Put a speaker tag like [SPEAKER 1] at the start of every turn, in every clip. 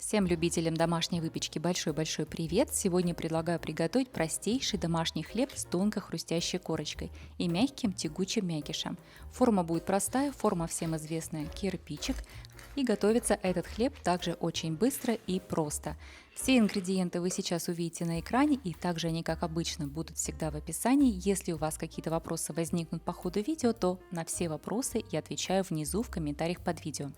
[SPEAKER 1] Всем любителям домашней выпечки большой-большой привет! Сегодня предлагаю приготовить простейший домашний хлеб с тонкой хрустящей корочкой и мягким тягучим мякишем. Форма будет простая, форма всем известная кирпичик. И готовится этот хлеб также очень быстро и просто. Все ингредиенты вы сейчас увидите на экране, и также они, как обычно, будут всегда в описании. Если у вас какие-то вопросы возникнут по ходу видео, то на все вопросы я отвечаю внизу в комментариях под видео.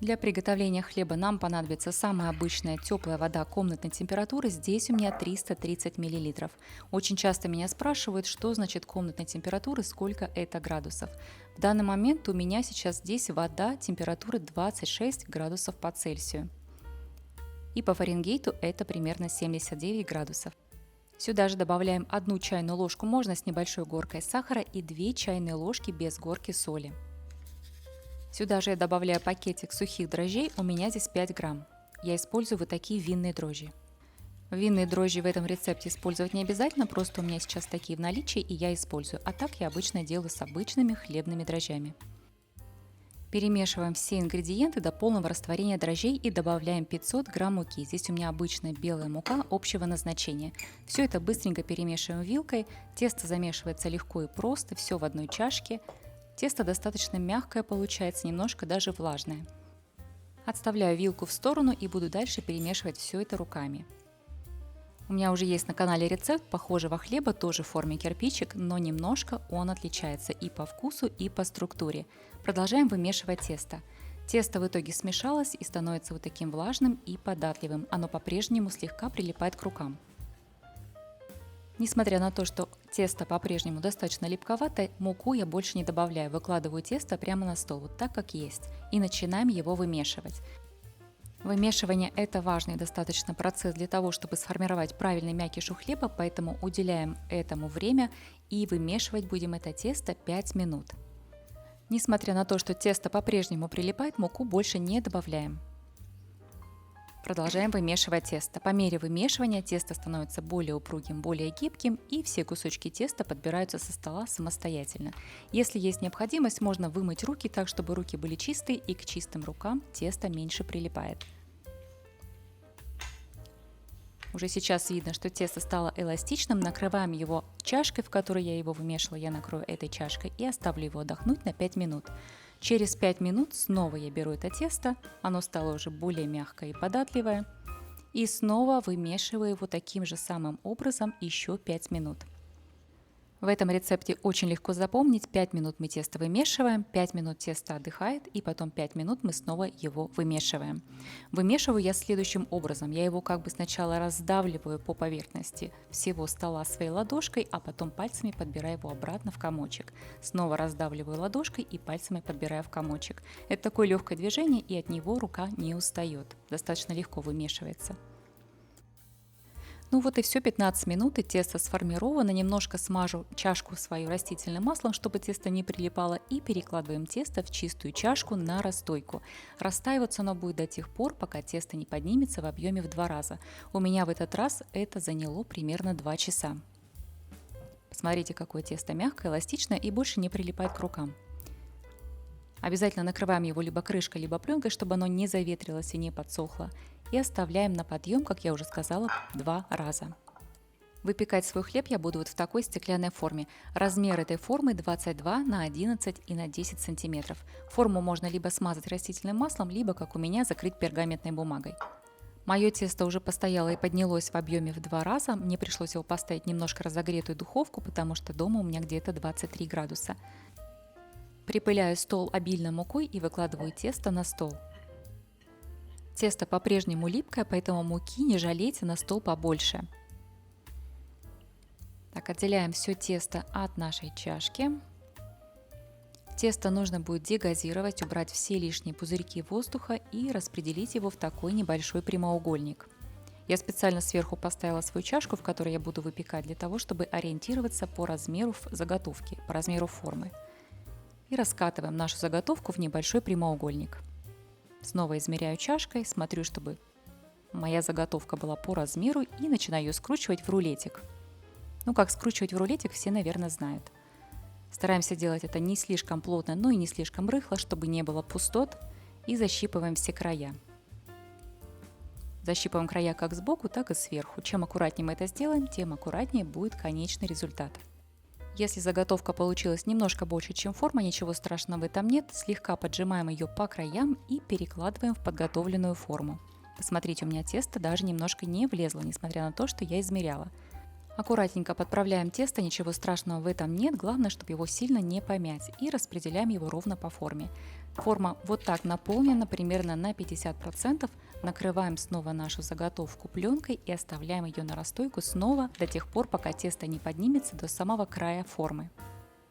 [SPEAKER 1] Для приготовления хлеба нам понадобится самая обычная теплая вода комнатной температуры. Здесь у меня 330 мл. Очень часто меня спрашивают, что значит комнатной температуры, сколько это градусов. В данный момент у меня сейчас здесь вода температуры 26 градусов по Цельсию. И по Фаренгейту это примерно 79 градусов. Сюда же добавляем 1 чайную ложку, можно с небольшой горкой сахара, и 2 чайные ложки без горки соли. Сюда же я добавляю пакетик сухих дрожжей, у меня здесь 5 грамм. Я использую вот такие винные дрожжи. Винные дрожжи в этом рецепте использовать не обязательно, просто у меня сейчас такие в наличии и я использую. А так я обычно делаю с обычными хлебными дрожжами. Перемешиваем все ингредиенты до полного растворения дрожжей и добавляем 500 грамм муки. Здесь у меня обычная белая мука общего назначения. Все это быстренько перемешиваем вилкой. Тесто замешивается легко и просто, все в одной чашке. Тесто достаточно мягкое получается, немножко даже влажное. Отставляю вилку в сторону и буду дальше перемешивать все это руками. У меня уже есть на канале рецепт похожего хлеба, тоже в форме кирпичик, но немножко он отличается и по вкусу, и по структуре. Продолжаем вымешивать тесто. Тесто в итоге смешалось и становится вот таким влажным и податливым. Оно по-прежнему слегка прилипает к рукам. Несмотря на то, что тесто по-прежнему достаточно липковатое, муку я больше не добавляю. Выкладываю тесто прямо на стол, вот так как есть. И начинаем его вымешивать. Вымешивание – это важный достаточно процесс для того, чтобы сформировать правильный мякиш у хлеба, поэтому уделяем этому время и вымешивать будем это тесто 5 минут. Несмотря на то, что тесто по-прежнему прилипает, муку больше не добавляем. Продолжаем вымешивать тесто. По мере вымешивания тесто становится более упругим, более гибким, и все кусочки теста подбираются со стола самостоятельно. Если есть необходимость, можно вымыть руки так, чтобы руки были чистые, и к чистым рукам тесто меньше прилипает. Уже сейчас видно, что тесто стало эластичным. Накрываем его чашкой, в которой я его вымешивала. Я накрою этой чашкой и оставлю его отдохнуть на 5 минут. Через 5 минут снова я беру это тесто, оно стало уже более мягкое и податливое, и снова вымешиваю его таким же самым образом еще 5 минут. В этом рецепте очень легко запомнить: 5 минут мы тесто вымешиваем, 5 минут тесто отдыхает, и потом 5 минут мы снова его вымешиваем. Вымешиваю я следующим образом. Я его как бы сначала раздавливаю по поверхности всего стола своей ладошкой, а потом пальцами подбираю его обратно в комочек. Снова раздавливаю ладошкой и пальцами подбираю в комочек. Это такое легкое движение, и от него рука не устает. Достаточно легко вымешивается. Ну вот и все, 15 минут, и тесто сформировано. Немножко смажу чашку свою растительным маслом, чтобы тесто не прилипало, и перекладываем тесто в чистую чашку на расстойку. Растаиваться оно будет до тех пор, пока тесто не поднимется в объеме в 2 раза. У меня в этот раз это заняло примерно 2 часа. Посмотрите, какое тесто мягкое, эластичное и больше не прилипает к рукам. Обязательно накрываем его либо крышкой, либо пленкой, чтобы оно не заветрилось и не подсохло. И оставляем на подъем, как я уже сказала, 2 раза. Выпекать свой хлеб я буду вот в такой стеклянной форме. Размер этой формы 22 на 11 и на 10 сантиметров. Форму можно либо смазать растительным маслом, либо, как у меня, закрыть пергаментной бумагой. Мое тесто уже постояло и поднялось в объеме в 2 раза. Мне пришлось его поставить в немножко разогретую духовку, потому что дома у меня где-то 23 градуса. Припыляю стол обильно мукой и выкладываю тесто на стол. Тесто по-прежнему липкое, поэтому муки не жалейте, на стол побольше. Так, отделяем все тесто от нашей чашки. Тесто нужно будет дегазировать, убрать все лишние пузырьки воздуха и распределить его в такой небольшой прямоугольник. Я специально сверху поставила свою чашку, в которой я буду выпекать, для того, чтобы ориентироваться по размеру заготовки, по размеру формы. И раскатываем нашу заготовку в небольшой прямоугольник. Снова измеряю чашкой, смотрю, чтобы моя заготовка была по размеру, и начинаю ее скручивать в рулетик. Ну, как скручивать в рулетик, все, наверное, знают. Стараемся делать это не слишком плотно, но и не слишком рыхло, чтобы не было пустот, и защипываем все края. Защипываем края как сбоку, так и сверху. Чем аккуратнее мы это сделаем, тем аккуратнее будет конечный результат. Если заготовка получилась немножко больше, чем форма, ничего страшного в этом нет. Слегка поджимаем ее по краям и перекладываем в подготовленную форму. Посмотрите, у меня тесто даже немножко не влезло, несмотря на то, что я измеряла. Аккуратненько подправляем тесто, ничего страшного в этом нет, главное, чтобы его сильно не помять, и распределяем его ровно по форме. Форма вот так наполнена примерно на 50%, накрываем снова нашу заготовку пленкой и оставляем ее на расстойку снова до тех пор, пока тесто не поднимется до самого края формы.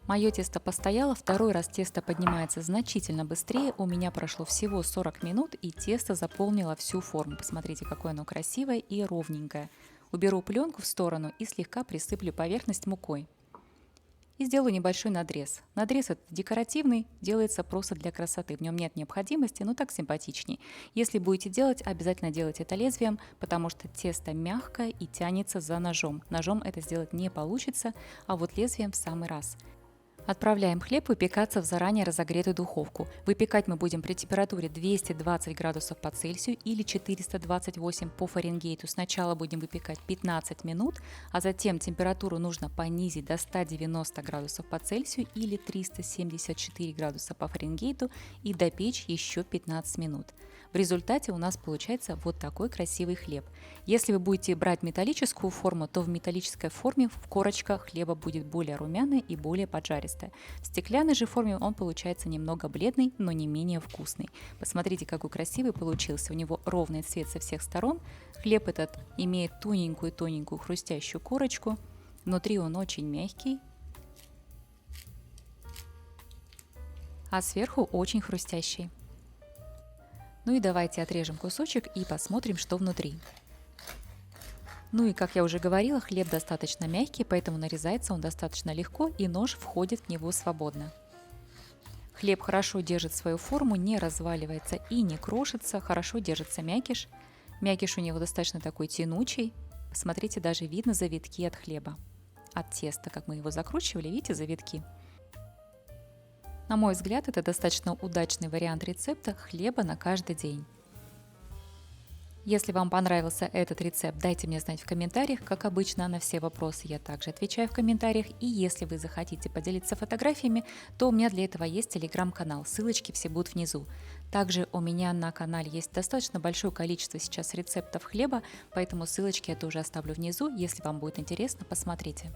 [SPEAKER 1] Мое тесто постояло, второй раз тесто поднимается значительно быстрее, у меня прошло всего 40 минут и тесто заполнило всю форму. Посмотрите, какое оно красивое и ровненькое. Уберу пленку в сторону и слегка присыплю поверхность мукой. И сделаю небольшой надрез. Надрез этот декоративный, делается просто для красоты. В нем нет необходимости, но так симпатичней. Если будете делать, обязательно делайте это лезвием, потому что тесто мягкое и тянется за ножом. Ножом это сделать не получится, а вот лезвием в самый раз. Отправляем хлеб выпекаться в заранее разогретую духовку. Выпекать мы будем при температуре 220 градусов по Цельсию или 428 по Фаренгейту. Сначала будем выпекать 15 минут, а затем температуру нужно понизить до 190 градусов по Цельсию или 374 градуса по Фаренгейту и допечь еще 15 минут. В результате у нас получается вот такой красивый хлеб. Если вы будете брать металлическую форму, то в металлической форме корочка хлеба будет более румяная и более поджаристая. В стеклянной же форме он получается немного бледный, но не менее вкусный. Посмотрите, какой красивый получился. У него ровный цвет со всех сторон. Хлеб этот имеет тоненькую-тоненькую хрустящую корочку. Внутри он очень мягкий, а сверху очень хрустящий. Ну и давайте отрежем кусочек и посмотрим, что внутри. Ну и, как я уже говорила, хлеб достаточно мягкий, поэтому нарезается он достаточно легко и нож входит в него свободно. Хлеб хорошо держит свою форму, не разваливается и не крошится, хорошо держится мякиш. Мякиш у него достаточно такой тянучий. Посмотрите, даже видно завитки от хлеба. От теста, как мы его закручивали, видите завитки? На мой взгляд, это достаточно удачный вариант рецепта хлеба на каждый день. Если вам понравился этот рецепт, дайте мне знать в комментариях. Как обычно, на все вопросы я также отвечаю в комментариях. И если вы захотите поделиться фотографиями, то у меня для этого есть телеграм-канал. Ссылочки все будут внизу. Также у меня на канале есть достаточно большое количество сейчас рецептов хлеба, поэтому ссылочки я тоже оставлю внизу. Если вам будет интересно, посмотрите.